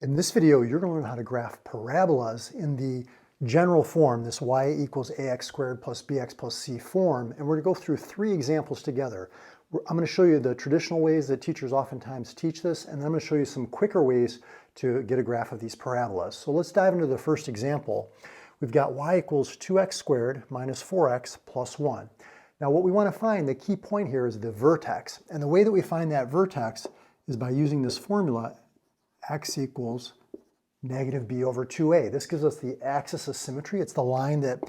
In this video, you're going to learn how to graph parabolas in the general form, this y equals ax² plus bx plus c form, and we're going to go through 3 examples together. I'm going to show you the traditional ways that teachers oftentimes teach this, and then I'm going to show you some quicker ways to get a graph of these parabolas. So let's dive into the first example. We've got y equals 2x² minus 4x plus 1. Now what we want to find, the key point here is the vertex, and the way that we find that vertex is by using this formula x equals negative b over 2a. This gives us the axis of symmetry. It's the line that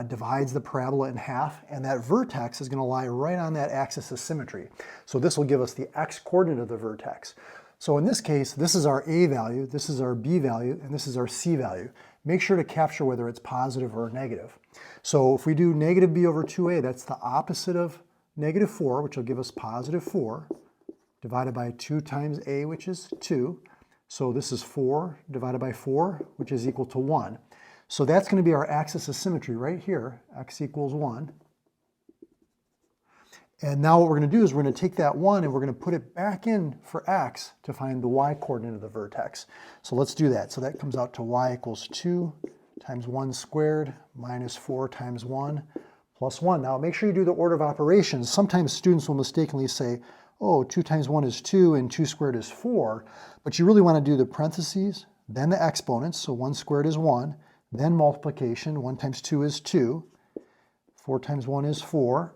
divides the parabola in half, and that vertex is going to lie right on that axis of symmetry. So this will give us the x-coordinate of the vertex. So in this case, this is our a value, this is our b value, and this is our c value. Make sure to capture whether it's positive or negative. So if we do negative b over 2a, that's the opposite of negative 4, which will give us positive 4, divided by 2 times a, which is 2. So this is 4 divided by 4, which is equal to 1. So that's going to be our axis of symmetry right here, x equals 1. And now what we're going to do is we're going to take that 1 and we're going to put it back in for x to find the y-coordinate of the vertex. So let's do that. So that comes out to y equals 2 times 1 squared minus 4 times 1 plus 1. Now make sure you do the order of operations. Sometimes students will mistakenly say, oh, 2 times 1 is 2 and 2 squared is 4. But you really want to do the parentheses, then the exponents, so 1 squared is 1, then multiplication, 1 times 2 is 2, 4 times 1 is 4.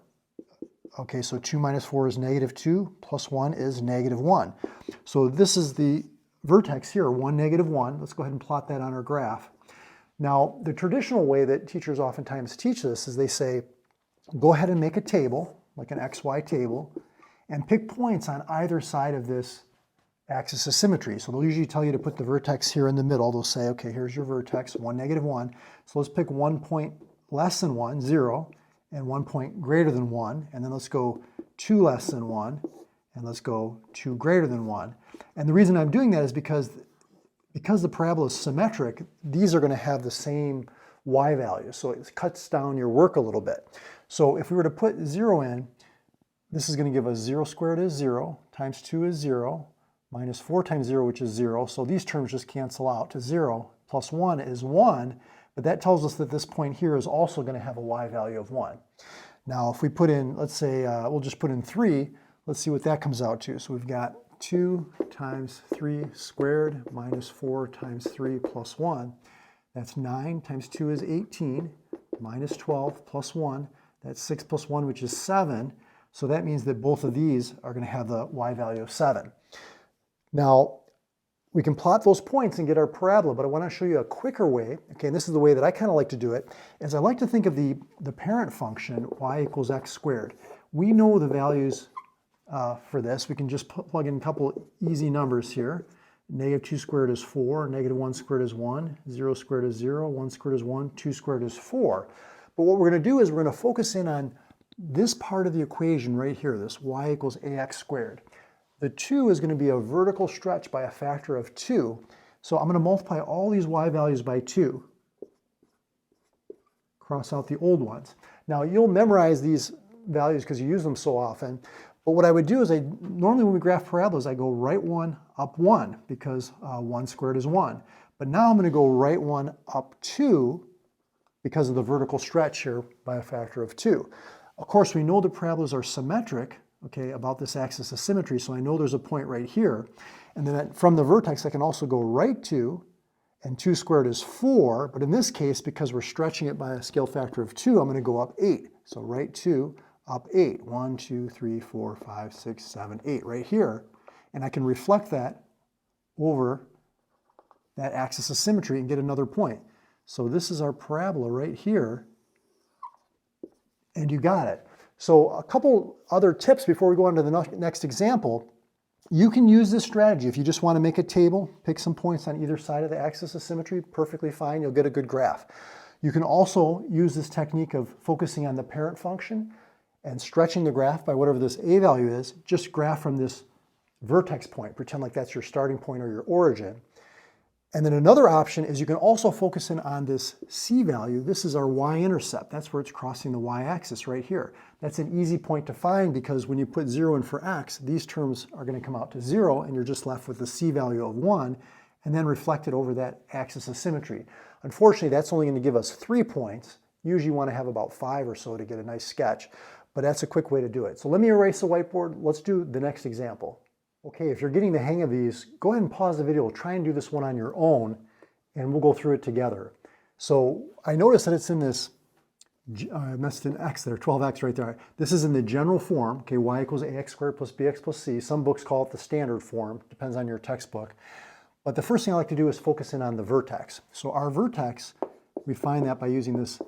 Okay, so 2 minus 4 is negative 2, plus 1 is negative 1. So this is the vertex here, 1, negative 1. Let's go ahead and plot that on our graph. Now, the traditional way that teachers oftentimes teach this is they say, go ahead and make a table, like an XY table, and pick points on either side of this axis of symmetry. So they'll usually tell you to put the vertex here in the middle. They'll say, okay, here's your vertex, 1, negative 1. So let's pick 1 point less than 1, 0, and 1 point greater than 1. And then let's go 2 less than 1, and let's go 2 greater than 1. And the reason I'm doing that is because the parabola is symmetric, these are going to have the same y value. So it cuts down your work a little bit. So if we were to put 0 in, this is going to give us 0 squared is 0, times 2 is 0, minus 4 times 0, which is 0. So these terms just cancel out to 0, plus 1 is 1. But that tells us that this point here is also going to have a y value of 1. Now, if we put in, let's say, we'll just put in 3. Let's see what that comes out to. So we've got 2 times 3 squared minus 4 times 3 plus 1. That's 9 times 2 is 18, minus 12 plus 1. That's 6 plus 1, which is 7. So that means that both of these are going to have the y value of 7. Now, we can plot those points and get our parabola, but I want to show you a quicker way. Okay, and this is the way that I kind of like to do it, is I like to think of the parent function, y equals x². We know the values for this. We can just plug in a couple easy numbers here. Negative 2 squared is 4, negative 1 squared is 1, 0 squared is 0, 1 squared is 1, 2 squared is 4. But what we're going to do is we're going to focus in on this part of the equation right here, this y equals ax². The 2 is going to be a vertical stretch by a factor of 2. So I'm going to multiply all these y values by 2. Cross out the old ones. Now you'll memorize these values because you use them so often. But what I would do is normally when we graph parabolas, I go right 1, up 1, because 1 squared is 1. But now I'm going to go right 1, up 2, because of the vertical stretch here by a factor of 2. Of course, we know the parabolas are symmetric, okay, about this axis of symmetry, so I know there's a point right here. And then from the vertex, I can also go right 2, and 2 squared is 4, but in this case, because we're stretching it by a scale factor of 2, I'm going to go up 8. So right 2, up 8. 1, 2, 3, 4, 5, 6, 7, 8, right here. And I can reflect that over that axis of symmetry and get another point. So this is our parabola right here, and you got it. So a couple other tips before we go on to the next example. You can use this strategy if you just want to make a table, pick some points on either side of the axis of symmetry, perfectly fine, you'll get a good graph. You can also use this technique of focusing on the parent function and stretching the graph by whatever this a value is, just graph from this vertex point, pretend like that's your starting point or your origin. And then another option is you can also focus in on this c value. This is our y-intercept. That's where it's crossing the y-axis right here. That's an easy point to find because when you put 0 in for x, these terms are going to come out to 0 and you're just left with the c value of 1. and then reflect it over that axis of symmetry. Unfortunately, that's only going to give us 3 points. Usually you want to have about 5 or so to get a nice sketch, but that's a quick way to do it. So let me erase the whiteboard. Let's do the next example. Okay, if you're getting the hang of these, go ahead and pause the video. Try and do this one on your own, and we'll go through it together. So I noticed that it's in this, I messed an x there, 12x right there. This is in the general form, okay, y equals ax squared plus bx plus c. Some books call it the standard form, depends on your textbook. But the first thing I like to do is focus in on the vertex. So our vertex, we find that by using this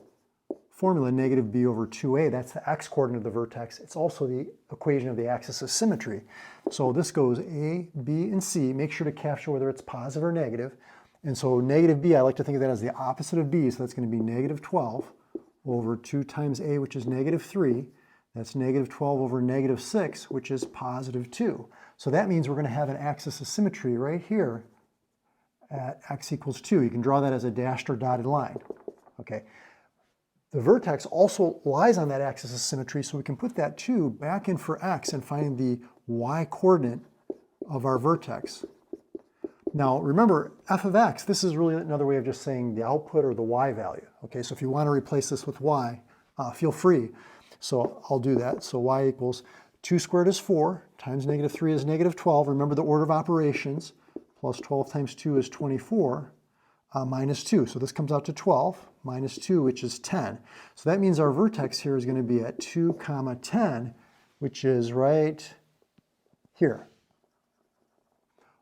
formula, negative b over 2a. That's the x-coordinate of the vertex. It's also the equation of the axis of symmetry. So this goes a, b, and c. Make sure to capture whether it's positive or negative. And so negative b, I like to think of that as the opposite of b. So that's going to be negative 12 over 2 times a, which is negative 3. That's negative 12 over negative 6, which is positive 2. So that means we're going to have an axis of symmetry right here at x equals 2. You can draw that as a dashed or dotted line. Okay. The vertex also lies on that axis of symmetry, so we can put that 2 back in for x and find the y-coordinate of our vertex. Now remember, f of x, this is really another way of just saying the output or the y value. Okay, so if you want to replace this with y, feel free. So I'll do that. So y equals 2 squared is 4, times negative 3 is negative 12. Remember the order of operations. Plus 12 times 2 is 24, minus 2. So this comes out to 12, minus 2, which is 10. So that means our vertex here is going to be at 2, 10, which is right here.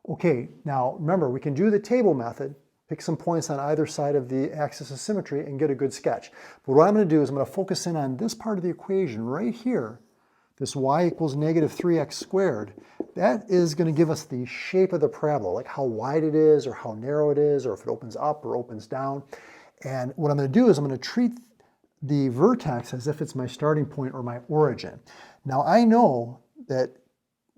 Okay, now remember, we can do the table method, pick some points on either side of the axis of symmetry and get a good sketch. But what I'm going to do is I'm going to focus in on this part of the equation right here, this y equals negative 3x squared. That is going to give us the shape of the parabola, like how wide it is or how narrow it is or if it opens up or opens down. And what I'm going to do is I'm going to treat the vertex as if it's my starting point or my origin. Now I know that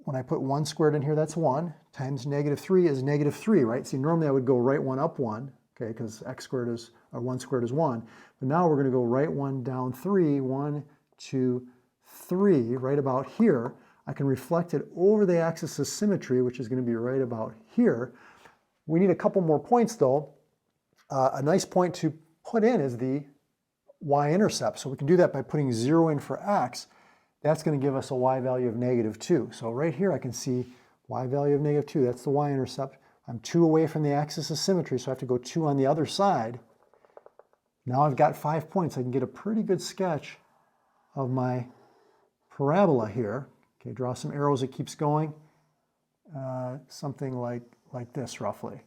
when I put 1 squared in here, that's 1, times negative 3 is negative 3, right? See, normally I would go right 1 up 1, okay, because x squared is, or 1 squared is 1. But now we're going to go right 1 down 3, 1, 2, 3, right about here. I can reflect it over the axis of symmetry, which is going to be right about here. We need a couple more points though. A nice point to put in is the y-intercept. So we can do that by putting 0 in for x. That's going to give us a y value of negative 2. So right here I can see y value of negative 2. That's the y-intercept. I'm 2 away from the axis of symmetry, so I have to go 2 on the other side. Now I've got 5 points. I can get a pretty good sketch of my parabola here. Okay, draw some arrows, it keeps going. Something like this, roughly.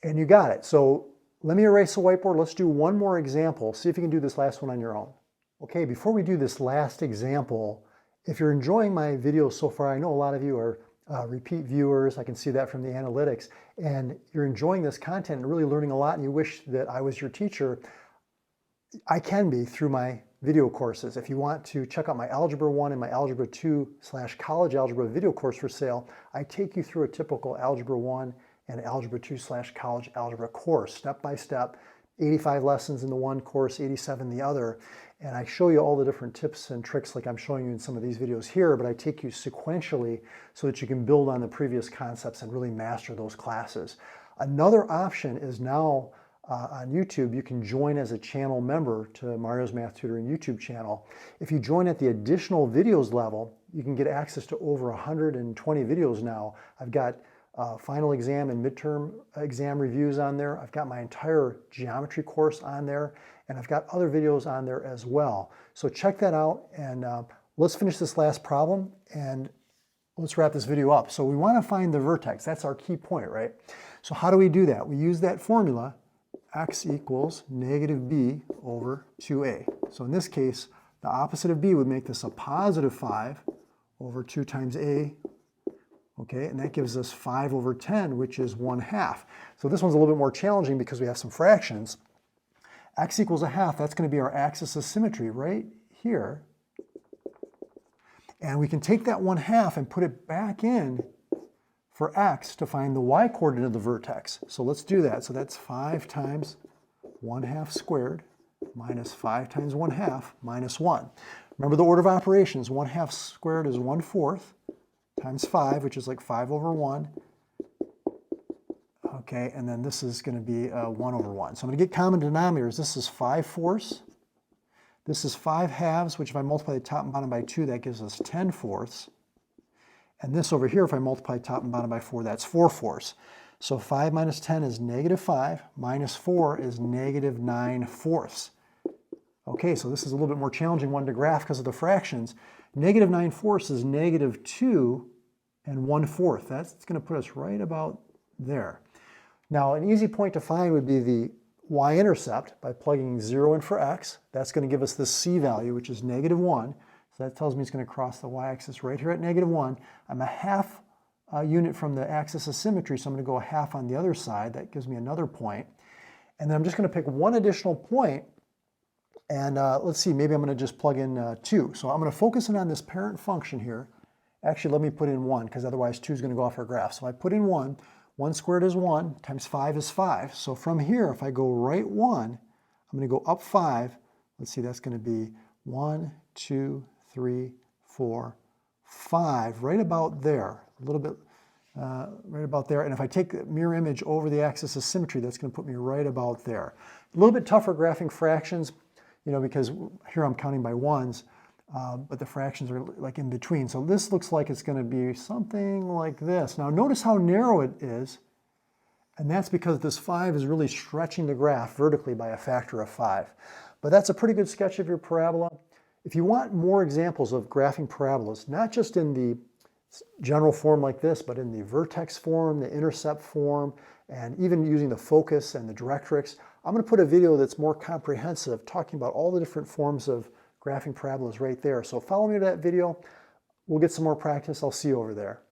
And you got it. So let me erase the whiteboard. Let's do one more example. See if you can do this last one on your own. Okay, before we do this last example, if you're enjoying my videos so far, I know a lot of you are repeat viewers. I can see that from the analytics. And you're enjoying this content and really learning a lot, and you wish that I was your teacher. I can be through my video courses. If you want to check out my Algebra 1 and my Algebra 2/College Algebra video course for sale, I take you through a typical Algebra 1 and Algebra 2/College Algebra course, step by step, 85 lessons in the one course, 87 in the other. And I show you all the different tips and tricks like I'm showing you in some of these videos here, but I take you sequentially so that you can build on the previous concepts and really master those classes. Another option is now on YouTube, you can join as a channel member to Mario's Math Tutoring YouTube channel. If you join at the additional videos level, you can get access to over 120 videos now. I've got final exam and midterm exam reviews on there. I've got my entire geometry course on there, and I've got other videos on there as well. So check that out, and let's finish this last problem and let's wrap this video up. So we want to find the vertex. That's our key point, right? So how do we do that? We use that formula, x equals negative b over 2a. So in this case, the opposite of b would make this a positive 5 over 2 times a. Okay, and that gives us 5 over 10, which is 1/2. So this one's a little bit more challenging because we have some fractions. X equals 1/2, that's going to be our axis of symmetry right here. And we can take that 1/2 and put it back in for x to find the y-coordinate of the vertex. So let's do that. So that's 5 times 1/2 squared minus 5 times 1/2 minus 1. Remember the order of operations. 1/2 squared is 1/4 times 5, which is like 5 over 1, okay, and then this is going to be 1 over 1. So I'm going to get common denominators. This is 5/4. This is 5/2, which if I multiply the top and bottom by 2, that gives us 10/4. And this over here, if I multiply top and bottom by 4, that's 4/4. So 5 minus 10 is -5, minus 4 is -9/4. Okay, so this is a little bit more challenging one to graph because of the fractions. -9/4 is -2 and 1/4. That's going to put us right about there. Now, an easy point to find would be the y-intercept by plugging 0 in for x. That's going to give us this c value, which is -1. So that tells me it's going to cross the y-axis right here at -1. I'm a half unit from the axis of symmetry, so I'm going to go a half on the other side. That gives me another point. And then I'm just going to pick one additional point. And let's see, maybe I'm going to just plug in 2. So I'm going to focus in on this parent function here. Actually, let me put in 1, because otherwise 2 is going to go off our graph. So I put in 1. 1 squared is 1, times 5 is 5. So from here, if I go right 1, I'm going to go up 5. Let's see, that's going to be 1, 2, 3, 4, 5, right about there. A little bit right about there. And if I take the mirror image over the axis of symmetry, that's going to put me right about there. A little bit tougher graphing fractions, because here I'm counting by ones, but the fractions are like in between. So this looks like it's going to be something like this. Now notice how narrow it is, and that's because this 5 is really stretching the graph vertically by a factor of 5. But that's a pretty good sketch of your parabola. If you want more examples of graphing parabolas, not just in the general form like this, but in the vertex form, the intercept form, and even using the focus and the directrix, I'm going to put a video that's more comprehensive talking about all the different forms of graphing parabolas right there. So follow me to that video. We'll get some more practice. I'll see you over there.